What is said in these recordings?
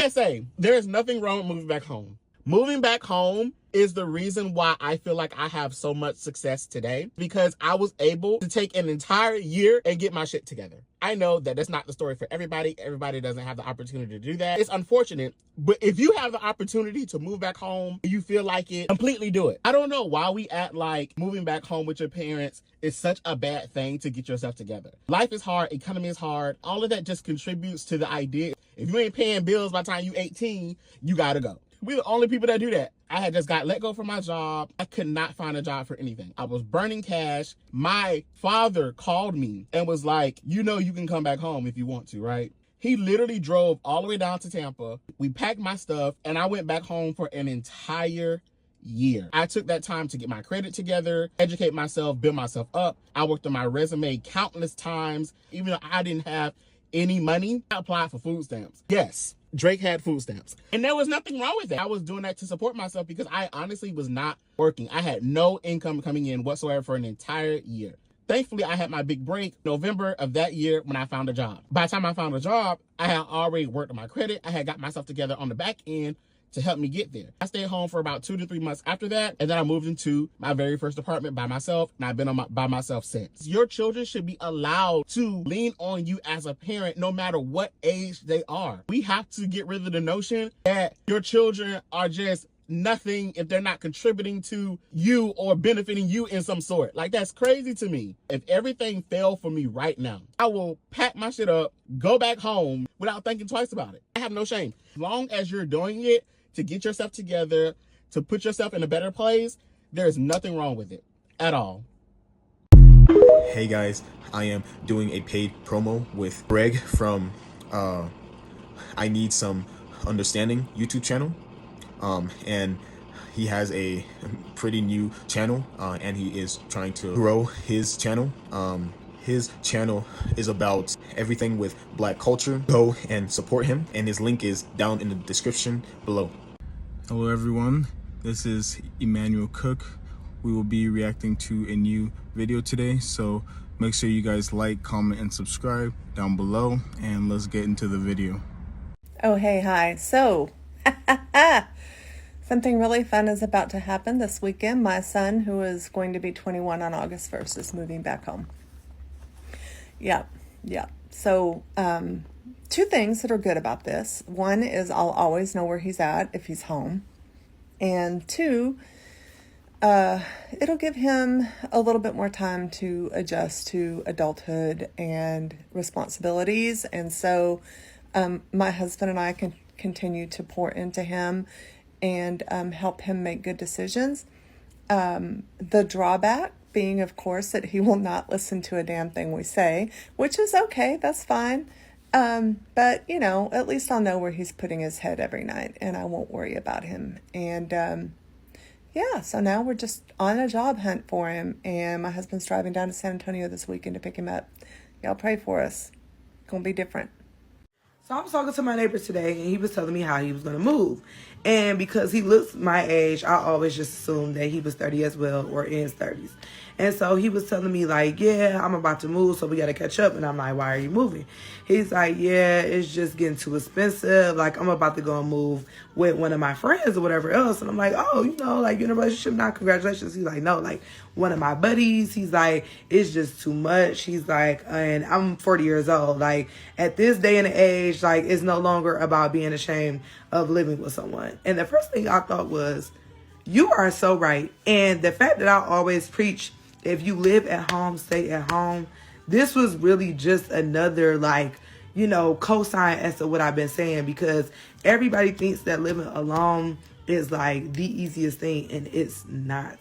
I say, there's nothing wrong with moving back home. Moving back home is the reason why I feel like I have so much success today, because I was able to take an entire year and get my shit together. I know that that's not the story for everybody. Everybody doesn't have the opportunity to do that. It's unfortunate, but if you have the opportunity to move back home, you feel like it, completely do it. I don't know why we act like moving back home with your parents is such a bad thing to get yourself together. Life is hard, economy is hard. All of that just contributes to the idea. If you ain't paying bills by the time you 18, you gotta go. We're the only people that do that. I had just got let go from my job. I could not find a job for anything. I was burning cash. My father called me and was like, you know, you can come back home if you want to, right? He literally drove all the way down to Tampa. We packed my stuff and I went back home for an entire year. I took that time to get my credit together, educate myself, build myself up. I worked on my resume countless times. Even though I didn't have any money, I applied for food stamps. Yes, Drake had food stamps. And there was nothing wrong with that. I was doing that to support myself because I honestly was not working. I had no income coming in whatsoever for an entire year. Thankfully, I had my big break November of that year when I found a job. By the time I found a job, I had already worked on my credit. I had got myself together on the back end to help me get there. I stayed home for about 2 to 3 months after that, and then I moved into my very first apartment by myself, and I've been by myself since. Your children should be allowed to lean on you as a parent no matter what age they are. We have to get rid of the notion that your children are just nothing if they're not contributing to you or benefiting you in some sort. Like, that's crazy to me. If everything fell for me right now, I will pack my shit up, go back home without thinking twice about it. I have no shame. As long as you're doing it to get yourself together, to put yourself in a better place, there's nothing wrong with it at all. Hey guys, I am doing a paid promo with Greg from I Need Some Understanding YouTube channel. And he has a pretty new channel, and he is trying to grow his channel. His channel is about everything with Black culture. Go and support him, and his link is down in the description below. Hello everyone, this is Emmanuel Cooke. We will be reacting to a new video today, so make sure you guys like, comment, and subscribe down below, and let's get into the video. Oh, hey, hi. So, something really fun is about to happen this weekend. My son, who is going to be 21 on August 1st, is moving back home. Yeah. So, 2 things that are good about this. One is I'll always know where he's at if he's home. And 2, it'll give him a little bit more time to adjust to adulthood and responsibilities. And so my husband and I can continue to pour into him and help him make good decisions. The drawback being, of course, that he will not listen to a damn thing we say, which is okay. That's fine. But, you know, at least I'll know where he's putting his head every night and I won't worry about him. And yeah, so now we're just on a job hunt for him. And my husband's driving down to San Antonio this weekend to pick him up. Y'all pray for us. Gonna be different. So I was talking to my neighbor today, and he was telling me how he was going to move. And because he looks my age, I always just assumed that he was 30 as well, or in his 30s. And so he was telling me, like, yeah, I'm about to move, so we got to catch up. And I'm like, why are you moving? He's like, yeah, it's just getting too expensive. Like, I'm about to go and move with one of my friends or whatever else. And I'm like, oh, you know, like, you're in a relationship now, congratulations. He's like, no, like, one of my buddies, he's like, it's just too much. He's like, and I'm 40 years old. Like, at this day and age, like, it's no longer about being ashamed of living with someone. And the first thing I thought was, you are so right. And the fact that I always preach, if you live at home, stay at home. This was really just another, like, you know, cosign as to what I've been saying, because everybody thinks that living alone is like the easiest thing, and it's not.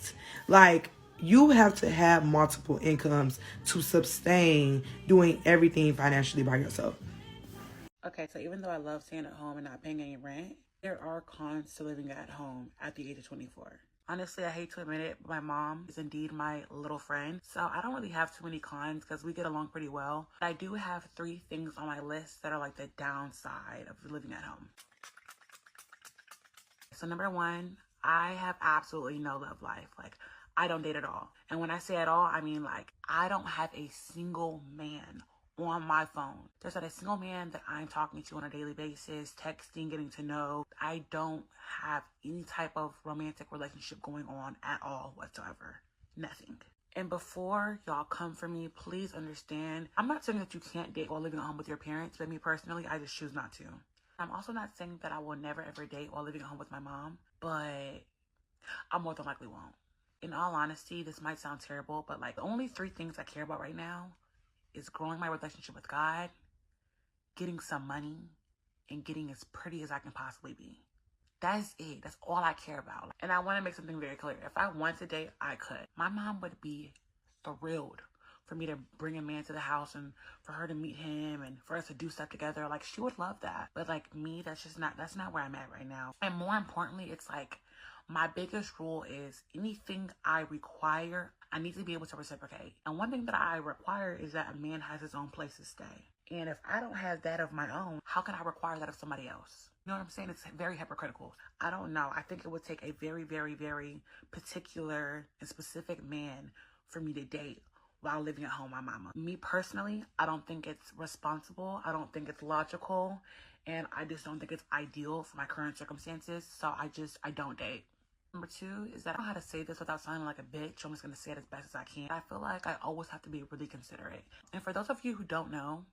Like, you have to have multiple incomes to sustain doing everything financially by yourself. Okay, so even though I love staying at home and not paying any rent, there are cons to living at home at the age of 24. Honestly, I hate to admit it, but my mom is indeed my little friend. So I don't really have too many cons because we get along pretty well. But I do have 3 things on my list that are like the downside of living at home. So number 1, I have absolutely no love life. Like, I don't date at all. And when I say at all, I mean like I don't have a single man on my phone. There's not a single man that I'm talking to on a daily basis, texting, getting to know. I don't have any type of romantic relationship going on at all whatsoever. Nothing. And before y'all come for me, please understand, I'm not saying that you can't date while living at home with your parents, but me personally, I just choose not to. I'm also not saying that I will never ever date while living at home with my mom, but I more than likely won't. In all honesty, this might sound terrible, but like the only 3 things I care about right now is growing my relationship with God, getting some money, and getting as pretty as I can possibly be. That's it. That's all I care about. And I want to make something very clear. If I wanted to date, I could. My mom would be thrilled for me to bring a man to the house and for her to meet him and for us to do stuff together. Like, she would love that. But like me, that's not where I'm at right now. And more importantly, it's like my biggest rule is anything I require, I need to be able to reciprocate. And one thing that I require is that a man has his own place to stay. And if I don't have that of my own, how can I require that of somebody else? You know what I'm saying? It's very hypocritical. I don't know. I think it would take a very, very, very particular and specific man for me to date while living at home with my mama. Me personally, I don't think it's responsible. I don't think it's logical. And I just don't think it's ideal for my current circumstances. So I don't date. Number 2 is that I don't know how to say this without sounding like a bitch. I'm just going to say it as best as I can. I feel like I always have to be really considerate. And for those of you who don't know,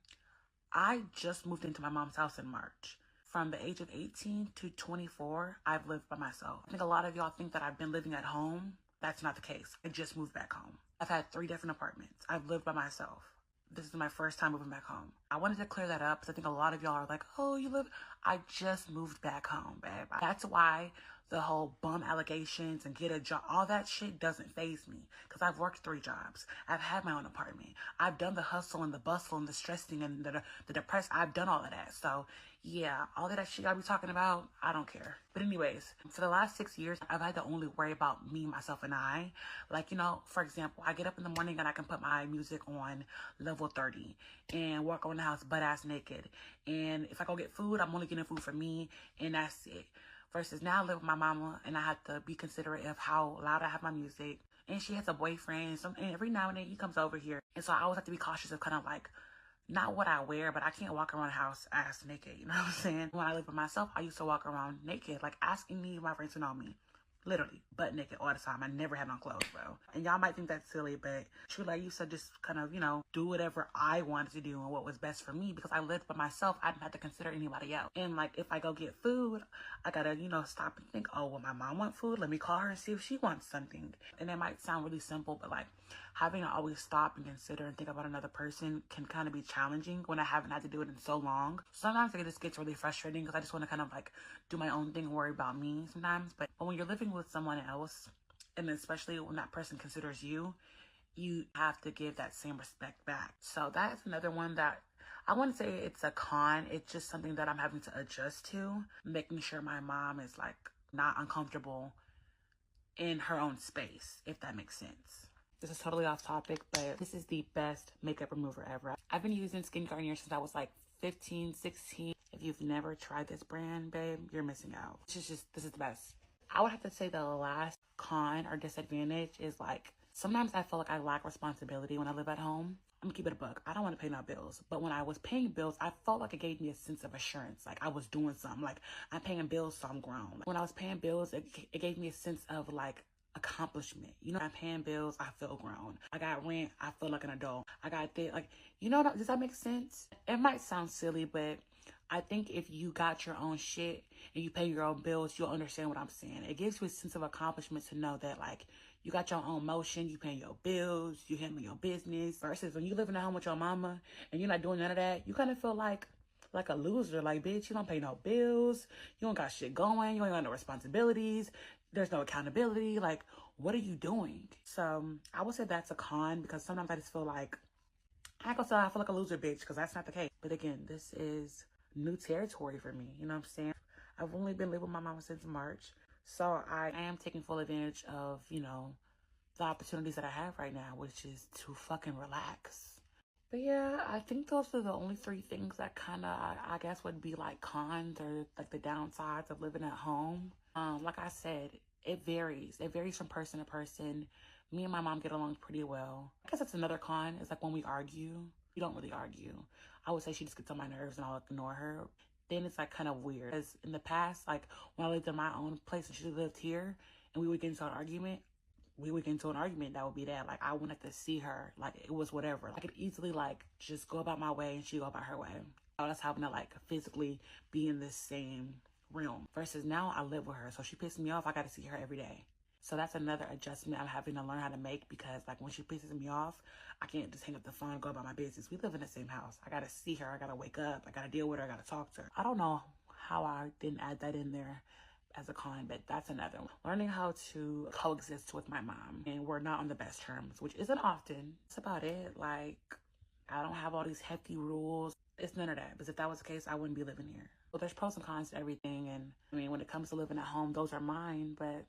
I just moved into my mom's house in March. From the age of 18 to 24, I've lived by myself. I think a lot of y'all think that I've been living at home. That's not the case. I just moved back home. I've had 3 different apartments. I've lived by myself. This is my first time moving back home. I wanted to clear that up because I think a lot of y'all are like, oh, you live... I just moved back home, babe. That's why the whole bum allegations and get a job, all that shit doesn't faze me because I've worked 3 jobs. I've had my own apartment. I've done the hustle and the bustle and the stressing and the depressed. I've done all of that. So yeah, all of that shit I be talking about, I don't care. But anyways, for the last 6 years, I've had to only worry about me, myself, and I. Like, you know, for example, I get up in the morning and I can put my music on level 30 and walk around the house butt ass naked. And if I go get food, I'm only getting food for me and that's it. Versus now I live with my mama and I have to be considerate of how loud I have my music. And she has a boyfriend, and every now and then he comes over here. And so I always have to be cautious of kind of like, not what I wear, but I can't walk around the house ass naked, you know what I'm saying? When I lived by myself, I used to walk around naked, like asking me, my friends to know me. Literally, butt naked all the time. I never had on clothes, bro. And y'all might think that's silly, but truly I used to just kind of, you know, do whatever I wanted to do and what was best for me because I lived by myself. I didn't have to consider anybody else. And like, if I go get food, I gotta, you know, stop and think, oh, well, my mom want food? Let me call her and see if she wants something. And it might sound really simple, but like, having to always stop and consider and think about another person can kind of be challenging when I haven't had to do it in so long. Sometimes it just gets really frustrating because I just want to kind of like do my own thing, worry about me sometimes. But when you're living with someone else, and especially when that person considers you, you have to give that same respect back. So that's another one that I wouldn't say it's a con. It's just something that I'm having to adjust to, making sure my mom is like not uncomfortable in her own space, if that makes sense. This is totally off topic, but this is the best makeup remover ever. I've been using Skin Garnier since I was like 15, 16. If you've never tried this brand, babe, you're missing out. This is the best. I would have to say the last con or disadvantage is like, sometimes I feel like I lack responsibility when I live at home. I'm gonna keep it a buck. I don't want to pay no bills. But when I was paying bills, I felt like it gave me a sense of assurance. Like I was doing something. Like I'm paying bills, so I'm grown. Like, when I was paying bills, it gave me a sense of like accomplishment. You know, I'm paying bills, I feel grown. I got rent, I feel like an adult. I got this, like, you know, does that make sense? It might sound silly, but I think if you got your own shit and you pay your own bills, you'll understand what I'm saying. It gives you a sense of accomplishment to know that, like, you got your own motion, you paying your bills, you handling your business. Versus when you live in a home with your mama and you're not doing none of that, you kind of feel like a loser. Like, bitch, you don't pay no bills, you don't got shit going, you ain't got no responsibilities, there's no accountability. Like, what are you doing? So I would say that's a con because sometimes I just feel like, I ain't gonna say I feel like a loser, bitch, because that's not the case. But again, this is new territory for me, you know what I'm saying? I've only been living with my mama since March, so I am taking full advantage of, you know, the opportunities that I have right now, which is to fucking relax. But yeah, I think those are the only 3 things that kind of, I guess, would be like cons or like the downsides of living at home. Like I said, it varies. It varies from person to person. Me and my mom get along pretty well. I guess that's another con, is like when we argue. We don't really argue. I would say she just gets on my nerves and I'll ignore her. Then it's like kind of weird. Because in the past, like when I lived in my own place and she lived here and we would get into an argument, that would be that. Like I wanted to see her. Like it was whatever. I could easily like just go about my way and she go about her way. I was having to like physically be in this same realm. Versus now I live with her. So she pisses me off. I got to see her every day. So that's another adjustment I'm having to learn how to make, because like when she pisses me off, I can't just hang up the phone and go about my business. We live in the same house. I got to see her. I got to wake up. I got to deal with her. I got to talk to her. I don't know how I didn't add that in there as a con, but that's another one. Learning how to coexist with my mom, and we're not on the best terms, which isn't often. That's about it. Like, I don't have all these hefty rules. It's none of that, because if that was the case, I wouldn't be living here. Well, there's pros and cons to everything, and I mean, when it comes to living at home, those are mine, but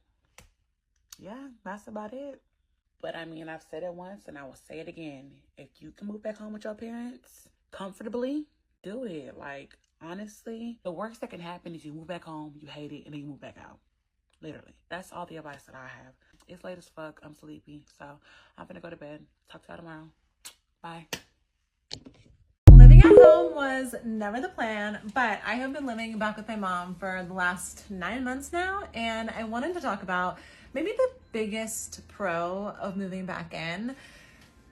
yeah, that's about it. But I mean, I've said it once and I will say it again. If you can move back home with your parents comfortably, do it. Like, honestly, the worst that can happen is you move back home, you hate it, and then you move back out. Literally. That's all the advice that I have. It's late as fuck. I'm sleepy. So I'm gonna go to bed. Talk to y'all tomorrow. Bye. Living at home was never the plan, but I have been living back with my mom for the last 9 months now, and I wanted to talk about maybe the biggest pro of moving back in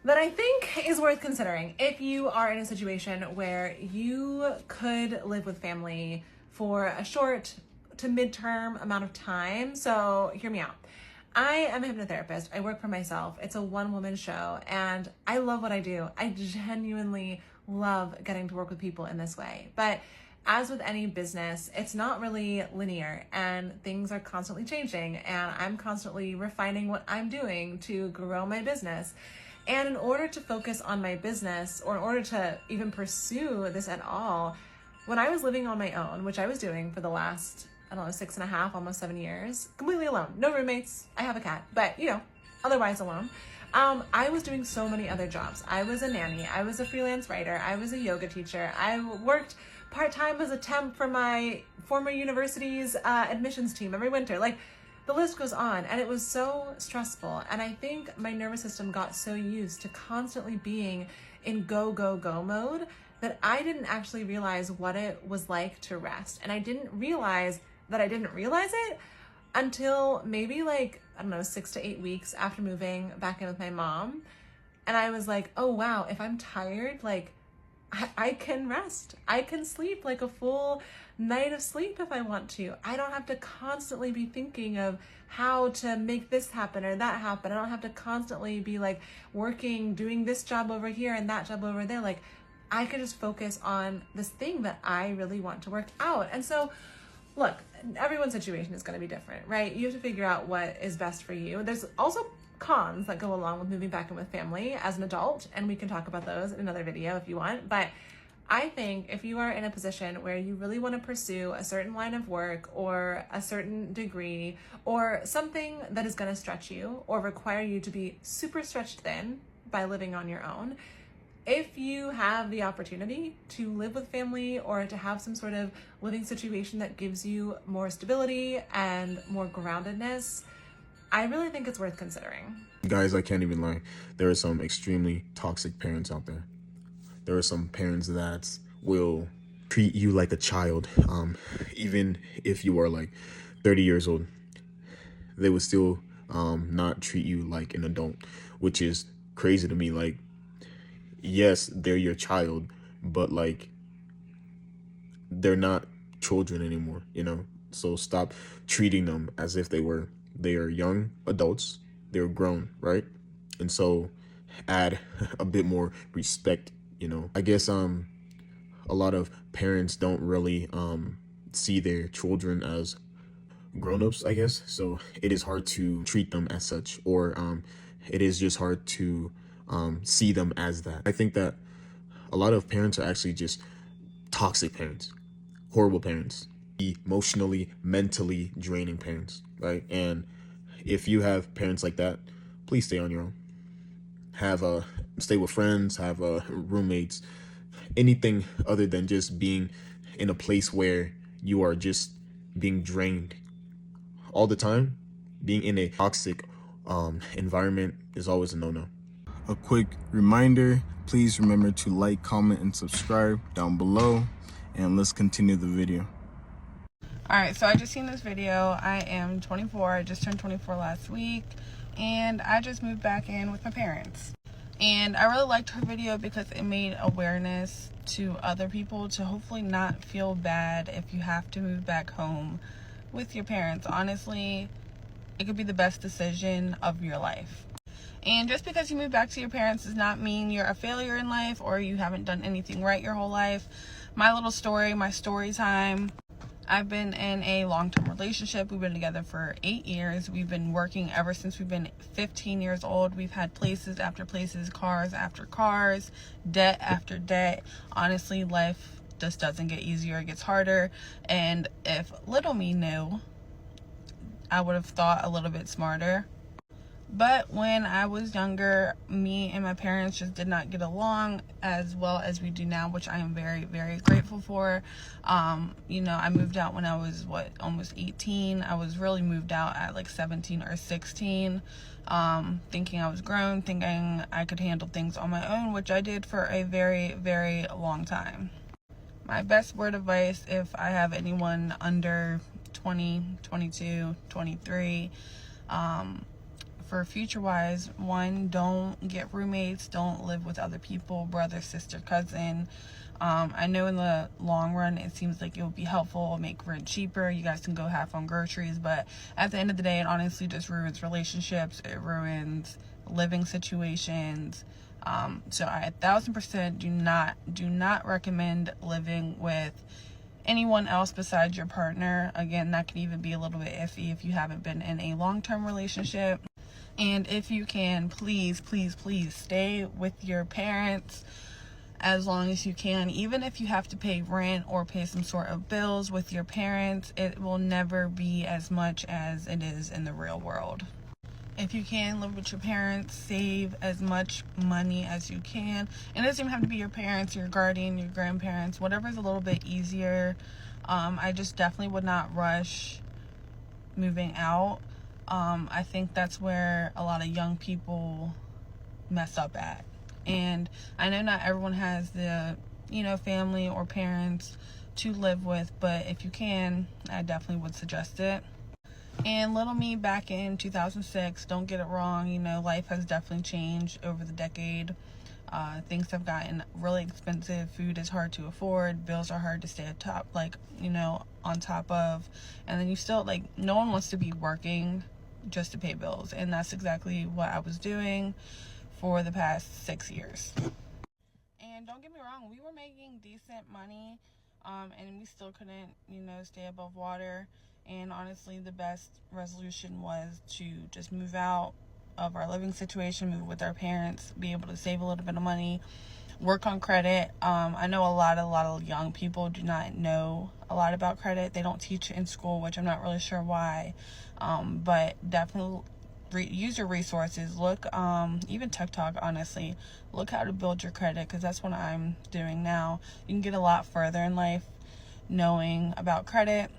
that I think is worth considering if you are in a situation where you could live with family for a short to midterm amount of time. So hear me out. I am a hypnotherapist. I work for myself. It's a one-woman show, and I love what I do. I genuinely love getting to work with people in this way. But as with any business, it's not really linear, and things are constantly changing, and I'm constantly refining what I'm doing to grow my business. And in order to focus on my business, or in order to even pursue this at all, when I was living on my own, which I was doing for the last, 6.5, almost 7 years, completely alone, no roommates, I have a cat, but otherwise alone. I was doing so many other jobs. I was a nanny, I was a freelance writer, I was a yoga teacher, I worked part-time as a temp for my former university's admissions team every winter. Like, the list goes on, and it was so stressful. And I think my nervous system got so used to constantly being in go, go, go mode that I didn't actually realize what it was like to rest. And I didn't realize that I didn't realize it until maybe 6 to 8 weeks after moving back in with my mom. And I was like, oh wow, if I'm tired, I can rest. I can sleep like a full night of sleep if I want to. I don't have to constantly be thinking of how to make this happen or that happen. I don't have to constantly be working, doing this job over here and that job over there. I can just focus on this thing that I really want to work out. And so, look, everyone's situation is going to be different, right? You have to figure out what is best for you. There's also cons that go along with moving back in with family as an adult, and we can talk about those in another video if you want. But I think if you are in a position where you really want to pursue a certain line of work or a certain degree or something that is going to stretch you or require you to be super stretched thin by living on your own, if you have the opportunity to live with family or to have some sort of living situation that gives you more stability and more groundedness, I really think it's worth considering. Guys, I can't even lie. There are some extremely toxic parents out there. There are some parents that will treat you like a child. Even if you are 30 years old, they would still not treat you like an adult, which is crazy to me. Yes, they're your child, but they're not children anymore, So stop treating them as if they were. They are young adults. They're grown, right? And so add a bit more respect, I guess a lot of parents don't really see their children as grown-ups, I guess. So it is hard to treat them as such, or it is just hard to see them as that. I think that a lot of parents are actually just toxic parents, horrible parents, emotionally, mentally draining parents, right? And if you have parents like that, please stay on your own. Stay with friends, have roommates, anything other than just being in a place where you are just being drained all the time. Being in a toxic environment is always a no-no. a quick reminder, please remember to like, comment, and subscribe down below, and let's continue the video. Alright, so I just seen this video. I am 24. I just turned 24 last week, and I just moved back in with my parents. And I really liked her video because it made awareness to other people to hopefully not feel bad if you have to move back home with your parents. Honestly, it could be the best decision of your life. And just because you move back to your parents does not mean you're a failure in life or you haven't done anything right your whole life. My little story, my story time. I've been in a long-term relationship. We've been together for 8 years. We've been working ever since we've been 15 years old. We've had places after places, cars after cars, debt after debt. Honestly, life just doesn't get easier. It gets harder. And if little me knew, I would have thought a little bit smarter. But when I was younger, me and my parents just did not get along as well as we do now, which I am very, very grateful for. You know, I moved out when I was, almost 18. I was really moved out at like 17 or 16, thinking I was grown, thinking I could handle things on my own, which I did for a very, very long time. My best word of advice, if I have anyone under 20, 22, 23, for future wise, one, don't get roommates, don't live with other people, brother, sister, cousin. I know in the long run it seems like it would be helpful, make rent cheaper, you guys can go half on groceries, but at the end of the day it honestly just ruins relationships, it ruins living situations. So I 1000% do not recommend living with anyone else besides your partner. Again, that can even be a little bit iffy if you haven't been in a long-term relationship. And if you can, please, please, please stay with your parents as long as you can. Even if you have to pay rent or pay some sort of bills with your parents, it will never be as much as it is in the real world. If you can live with your parents, save as much money as you can. And it doesn't even have to be your parents, your guardian, your grandparents, whatever's a little bit easier. I just definitely would not rush moving out. I think that's where a lot of young people mess up at. And I know not everyone has the, family or parents to live with, but if you can, I definitely would suggest it. And little me back in 2006, don't get it wrong, life has definitely changed over the decade. Things have gotten really expensive. Food is hard to afford. Bills are hard to stay on top of. And then you still, no one wants to be working just to pay bills. And that's exactly what I was doing for the past 6 years. And don't get me wrong, we were making decent money, and we still couldn't, stay above water. And honestly, the best resolution was to just move out of our living situation, move with our parents, be able to save a little bit of money, work on credit. I know a lot of young people do not know a lot about credit. They don't teach it in school, which I'm not really sure why. But definitely use your resources. Look, even TikTok, honestly, look how to build your credit, because that's what I'm doing now. You can get a lot further in life knowing about credit.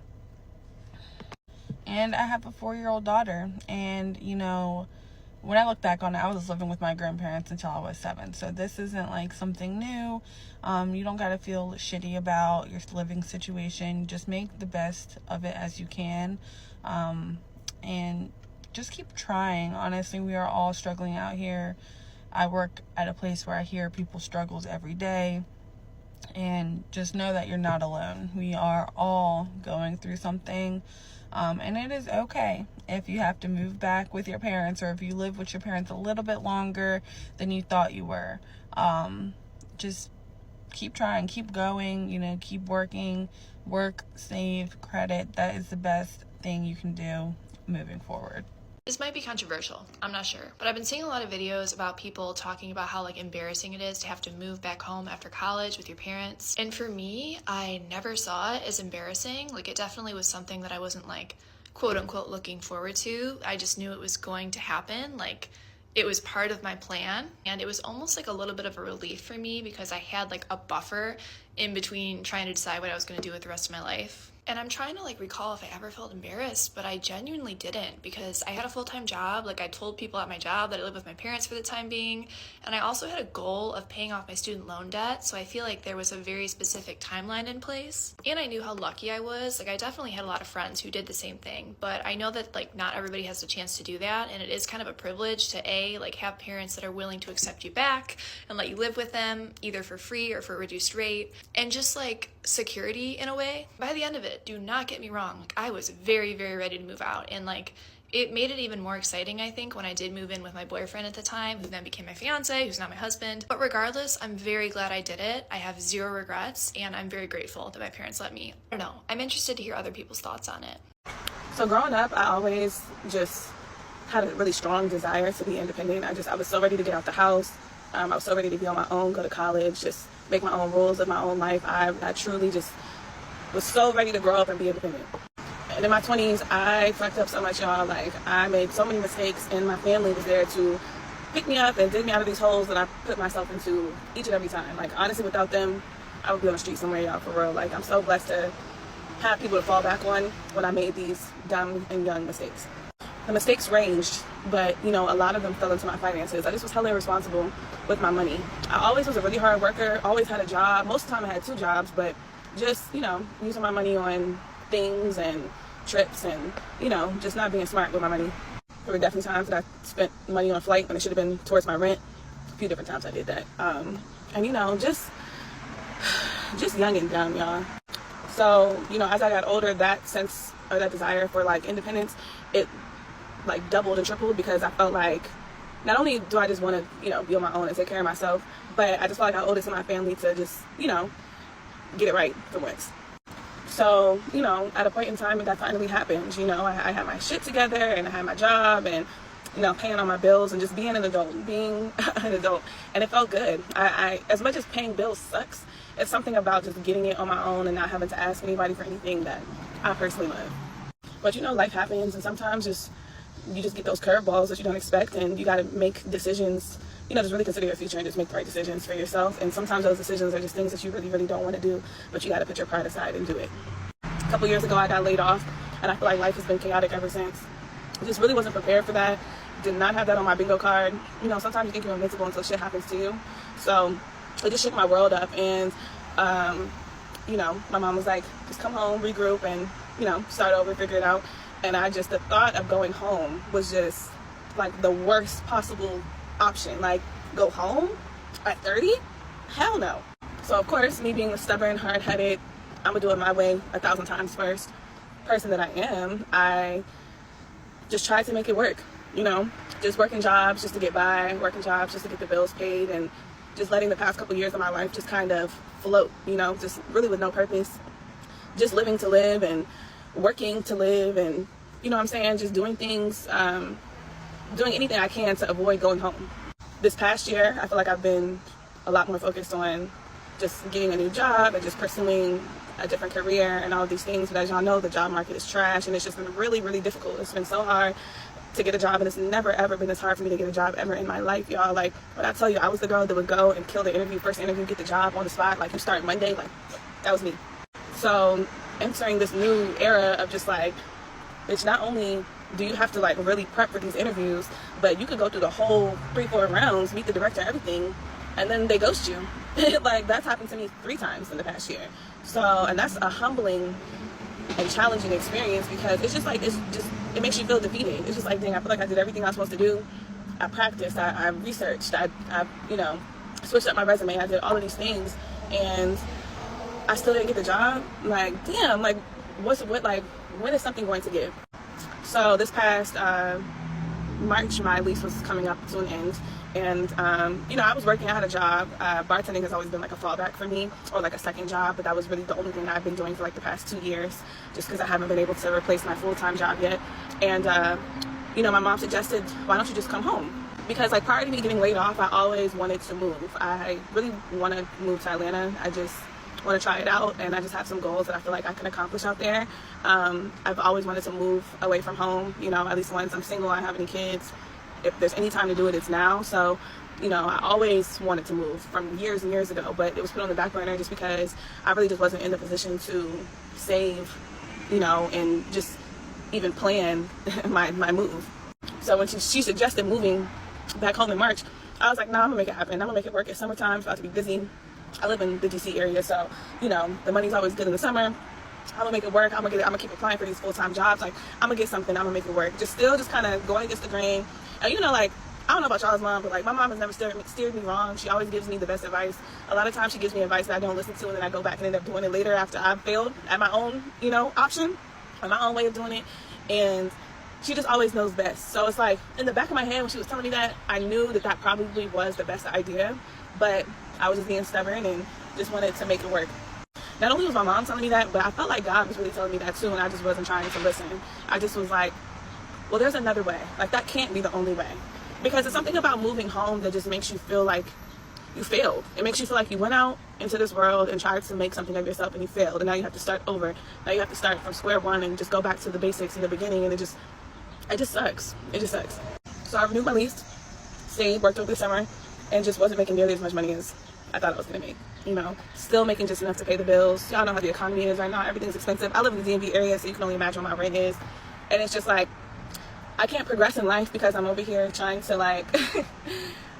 And I have a 4-year-old daughter, and when I look back on it, I was living with my grandparents until I was 7. So this isn't like something new. You don't got to feel shitty about your living situation. Just make the best of it as you can. And just keep trying. Honestly, we are all struggling out here. I work at a place where I hear people's struggles every day. And just know that you're not alone. We are all going through something. And it is okay if you have to move back with your parents, or if you live with your parents a little bit longer than you thought you were. Just keep trying, keep going, keep working, save, credit. That is the best thing you can do moving forward. This might be controversial, I'm not sure, but I've been seeing a lot of videos about people talking about how embarrassing it is to have to move back home after college with your parents. And for me, I never saw it as embarrassing. It definitely was something that I wasn't quote unquote looking forward to. I just knew it was going to happen. It was part of my plan, and it was almost a little bit of a relief for me because I had a buffer in between trying to decide what I was going to do with the rest of my life. And I'm trying to like recall if I ever felt embarrassed, but I genuinely didn't, because I had a full-time job. Like, I told people at my job that I lived with my parents for the time being, and I also had a goal of paying off my student loan debt, so I feel like there was a very specific timeline in place. And I knew how lucky I was. Like, I definitely had a lot of friends who did the same thing, but I know that like not everybody has the chance to do that, and it is kind of a privilege to like have parents that are willing to accept you back and let you live with them either for free or for a reduced rate, and just like security in a way. By the end of it, do not get me wrong, like I was very, very ready to move out, and like it made it even more exciting, I think, when I did move in with my boyfriend at the time, who then became my fiance, who's not my husband. But regardless, I'm very glad I did it. I have zero regrets, and I'm very grateful that my parents let me. I don't know, I'm interested to hear other people's thoughts on it. So growing up, I always just had a really strong desire to be independent. I was so ready to get out the house. I was so ready to be on my own, go to college, just make my own rules of my own life. I truly just was so ready to grow up and be independent. And in my 20s, I fucked up so much, y'all. Like, I made so many mistakes, and my family was there to pick me up and dig me out of these holes that I put myself into each and every time. Like, honestly, without them, I would be on the street somewhere, y'all, for real. Like, I'm so blessed to have people to fall back on when I made these dumb and young mistakes. The mistakes ranged, but, you know, a lot of them fell into my finances. I just was hella irresponsible with my money. I always was a really hard worker, always had a job. Most of the time I had 2 jobs, but just, you know, using my money on things and trips and, you know, just not being smart with my money. There were definitely times that I spent money on a flight when it should have been towards my rent. A few different times I did that. And, you know, just young and dumb, y'all. So, you know, as I got older, that sense or that desire for like independence, it like doubled and tripled, because I felt like not only do I just want to, you know, be on my own and take care of myself, but I just felt like I owed it to my family to just, you know, get it right for once. So, you know, at a point in time, that finally happened. You know, I had my shit together, and I had my job, and, you know, paying all my bills and just being an adult. And it felt good. I as much as paying bills sucks, it's something about just getting it on my own and not having to ask anybody for anything that I personally love. But, you know, life happens, and sometimes you just get those curveballs that you don't expect, and you got to make decisions, you know, just really consider your future and just make the right decisions for yourself. And sometimes those decisions are just things that you really, really don't want to do, but you got to put your pride aside and do it. A couple years ago, I got laid off, and I feel like life has been chaotic ever since. I just really wasn't prepared for that. Did not have that on my bingo card. You know, sometimes you think you're invincible until shit happens to you. So it just shook my world up. And, you know, my mom was like, just come home, regroup, and, you know, start over, figure it out. And the thought of going home was just like the worst possible option. Like, go home at 30? Hell no. So of course, me being the stubborn, hard-headed, I'm gonna do it my way 1,000 times first person that I am, I just tried to make it work. You know, just working jobs just to get by, working jobs just to get the bills paid, and just letting the past couple years of my life just kind of float, you know, just really with no purpose, just living to live and working to live, and, you know what I'm saying, just doing things, doing anything I can to avoid going home. This past year, I feel like I've been a lot more focused on just getting a new job and just pursuing a different career and all of these things. But as y'all know, the job market is trash, and it's just been really, really difficult. It's been so hard to get a job, and it's never ever been this hard for me to get a job ever in my life, y'all. Like, when I tell you I was the girl that would go and kill the interview, first interview, get the job on the spot, like, you start Monday, like, that was me. So entering this new era of just like, bitch, not only do you have to like really prep for these interviews, but you could go through the whole 3-4 rounds, meet the director, everything, and then they ghost you. Like, that's happened to me 3 times in the past year. So, and that's a humbling and challenging experience, because it's just like, it makes you feel defeated. It's just like, dang, I feel like I did everything I was supposed to do. I practiced, I researched, I you know, switched up my resume, I did all of these things, and I still didn't get the job. Like, damn, like, when is something going to give? So this past March, my lease was coming up to an end, and you know, I was working, I had a job. Bartending has always been like a fallback for me, or like a second job, but that was really the only thing I've been doing for like the past 2 years, just because I haven't been able to replace my full-time job yet. And you know, my mom suggested, why don't you just come home? Because like, prior to me getting laid off, I always wanted to move. I really want to move to Atlanta. I just want to try it out, and I just have some goals that I feel like I can accomplish out there. I've always wanted to move away from home, you know, at least once. I'm single, I don't have any kids. If there's any time to do it, it's now. So, you know, I always wanted to move from years and years ago, but it was put on the back burner just because I really just wasn't in the position to save you know, and just even plan my move. So when she suggested moving back home in March, I was like, no, I'm gonna make it happen. I'm gonna make it work. It's summertime, it's about to be busy. I live in the DC area, so, you know, the money's always good in the summer. I'm gonna make it work. I'm gonna keep applying for these full-time jobs. Like, I'm gonna get something. I'm gonna make it work. Just kind of going against the grain. And you know, like, I don't know about y'all's mom, but like, my mom has never steered me wrong. She always gives me the best advice. A lot of times she gives me advice that I don't listen to, and then I go back and end up doing it later after I've failed at my own, you know, option or my own way of doing it. And she just always knows best. So it's like, in the back of my head when she was telling me that, I knew that that probably was the best idea, but I was just being stubborn and just wanted to make it work. Not only was my mom telling me that, but I felt like God was really telling me that too, and I just wasn't trying to listen. I just was like, well, there's another way. Like, that can't be the only way. Because it's something about moving home that just makes you feel like you failed. It makes you feel like you went out into this world and tried to make something of yourself and you failed, and now you have to start over. Now you have to start from square one and just go back to the basics in the beginning, and it just sucks. It just sucks. So I renewed my lease, stayed, worked over the summer, and just wasn't making nearly as much money as I thought I was gonna make. You know, still making just enough to pay the bills. Y'all know how the economy is right now. Everything's expensive. I live in the DMV area, so you can only imagine what my rent is. And it's just like, I can't progress in life because I'm over here trying to like,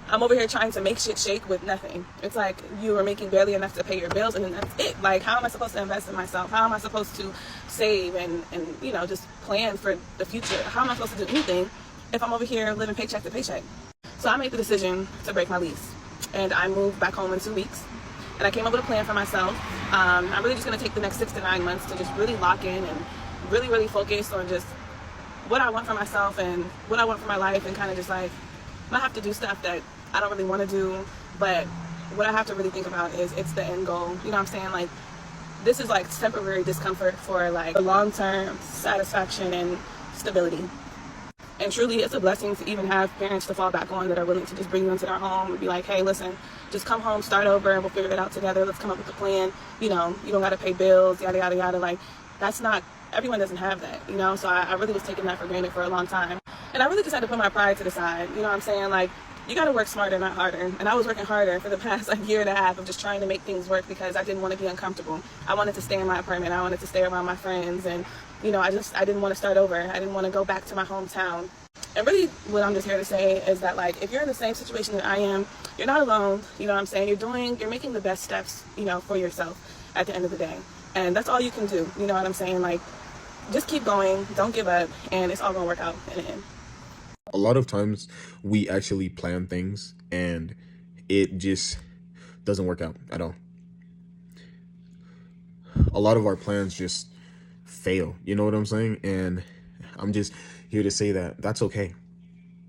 I'm over here trying to make shit shake with nothing. It's like, you are making barely enough to pay your bills, and then that's it. Like, how am I supposed to invest in myself? How am I supposed to save and you know, just plan for the future? How am I supposed to do anything if I'm over here living paycheck to paycheck? So I made the decision to break my lease, and I moved back home in 2 weeks. And I came up with a plan for myself. I'm really just gonna take the next 6 to 9 months to just really lock in and really, really focus on just what I want for myself and what I want for my life, and kind of just like, I have to do stuff that I don't really want to do, but what I have to really think about is it's the end goal. You know what I'm saying? Like, this is like temporary discomfort for like a long-term satisfaction and stability. And truly, it's a blessing to even have parents to fall back on that are willing to just bring you into their home and be like, hey, listen, just come home, start over, and we'll figure it out together. Let's come up with a plan. You know, you don't got to pay bills, yada, yada, yada. Like, that's not, everyone doesn't have that, you know? So I really was taking that for granted for a long time. And I really just had to put my pride to the side. You know what I'm saying? Like, you got to work smarter, not harder. And I was working harder for the past like year and a half of just trying to make things work because I didn't want to be uncomfortable. I wanted to stay in my apartment. I wanted to stay around my friends. And, you know, I didn't want to start over. I didn't want to go back to my hometown. And really what I'm just here to say is that, like, if you're in the same situation that I am, you're not alone. You know what I'm saying? You're making the best steps, you know, for yourself at the end of the day. And that's all you can do. You know what I'm saying? Like, just keep going. Don't give up. And it's all going to work out in the end. A lot of times we actually plan things and it just doesn't work out at all. A lot of our plans just fail. You know what I'm saying? And I'm just here to say that that's okay.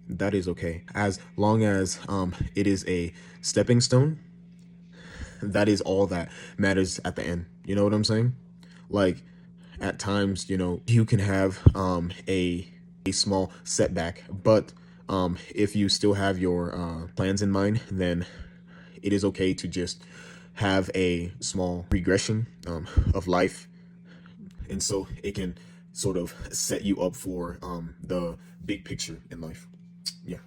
That is okay. As long as it is a stepping stone, that is all that matters at the end. You know what I'm saying? Like, at times, you know, you can have a small setback, but if you still have your plans in mind, then it is okay to just have a small regression of life, and so it can sort of set you up for the big picture in life. Yeah.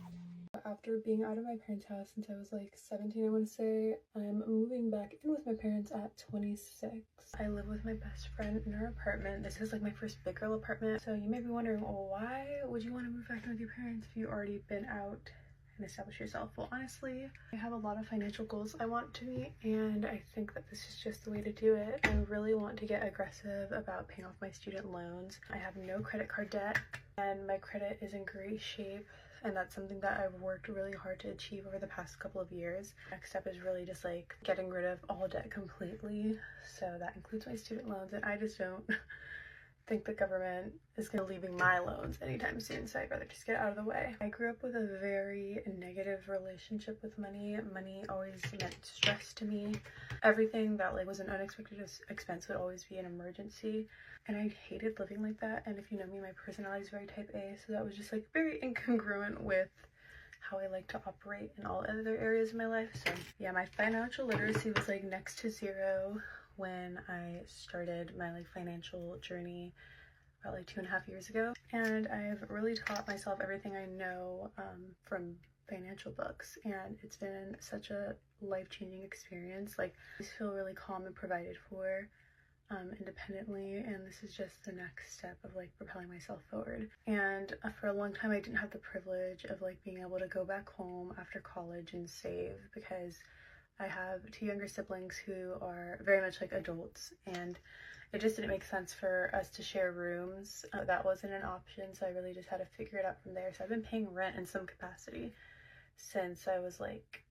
After being out of my parents' house since I was like 17, I want to say, I'm moving back in with my parents at 26. I live with my best friend in her apartment. This is like my first big girl apartment. So you may be wondering, well, why would you want to move back in with your parents if you've already been out and established yourself? Well, honestly, I have a lot of financial goals I want to meet, and I think that this is just the way to do it. I really want to get aggressive about paying off my student loans. I have no credit card debt, and my credit is in great shape. And that's something that I've worked really hard to achieve over the past couple of years. Next step is really just like getting rid of all debt completely. So that includes my student loans, and I just don't think the government is going to leaving my loans anytime soon, so I'd rather just get out of the way. I grew up with a very negative relationship with money. Money always meant stress to me. Everything that like was an unexpected expense would always be an emergency, and I hated living like that. And if you know me, my personality is very type A, so that was just like very incongruent with how I like to operate in all other areas of my life. So yeah, my financial literacy was like next to zero when I started my like financial journey about like 2.5 years ago, and I've really taught myself everything I know from financial books, and it's been such a life-changing experience. Like, I just feel really calm and provided for. independently, and this is just the next step of like propelling myself forward. And for a long time I didn't have the privilege of like being able to go back home after college and save, because I have 2 younger siblings who are very much like adults, and it just didn't make sense for us to share rooms. That wasn't an option, so I really just had to figure it out from there. So I've been paying rent in some capacity since I was like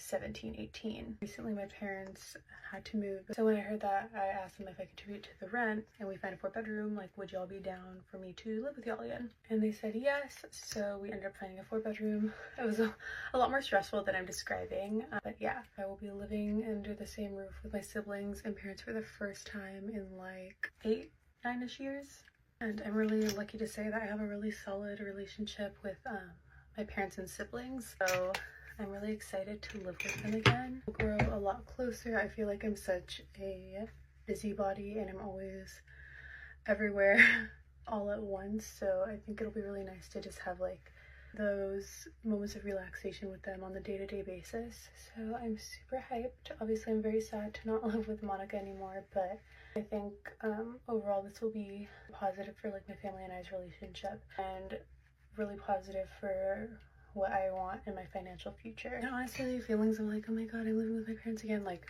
17, 18. Recently my parents had to move, so when I heard that, I asked them if I could contribute to the rent and we find a 4-bedroom, like would y'all be down for me to live with y'all again? And they said yes, so we ended up finding a 4-bedroom. It was a lot more stressful than I'm describing, but yeah, I will be living under the same roof with my siblings and parents for the first time in like 8, 9-ish years. And I'm really lucky to say that I have a really solid relationship with my parents and siblings, so I'm really excited to live with them again. We'll grow a lot closer. I feel like I'm such a busybody and I'm always everywhere all at once, so I think it'll be really nice to just have like those moments of relaxation with them on the day-to-day basis. So I'm super hyped. Obviously I'm very sad to not live with Monica anymore, but I think overall this will be positive for like my family and I's relationship, and really positive for what I want in my financial future. And honestly, feelings of like, oh my god, I'm living with my parents again, like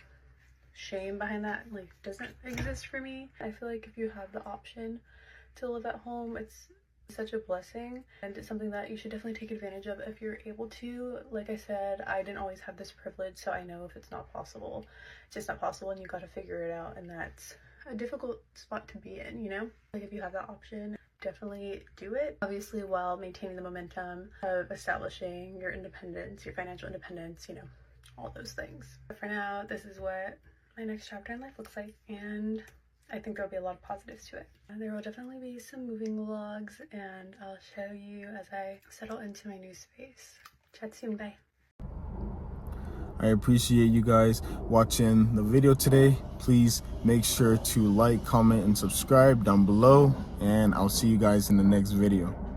shame behind that like doesn't exist for me. I feel like if you have the option to live at home, it's such a blessing, and it's something that you should definitely take advantage of if you're able to. Like I said, I didn't always have this privilege, so I know if it's not possible, it's just not possible, and you got to figure it out, and that's a difficult spot to be in, you know? Like if you have that option, definitely do it, obviously while maintaining the momentum of establishing your independence, your financial independence, you know, all those things. But for now, this is what my next chapter in life looks like, and I think there'll be a lot of positives to it. There will definitely be some moving vlogs, and I'll show you as I settle into my new space. Chat soon, bye. I appreciate you guys watching the video today. Please make sure to like, comment, and subscribe down below, and I'll see you guys in the next video.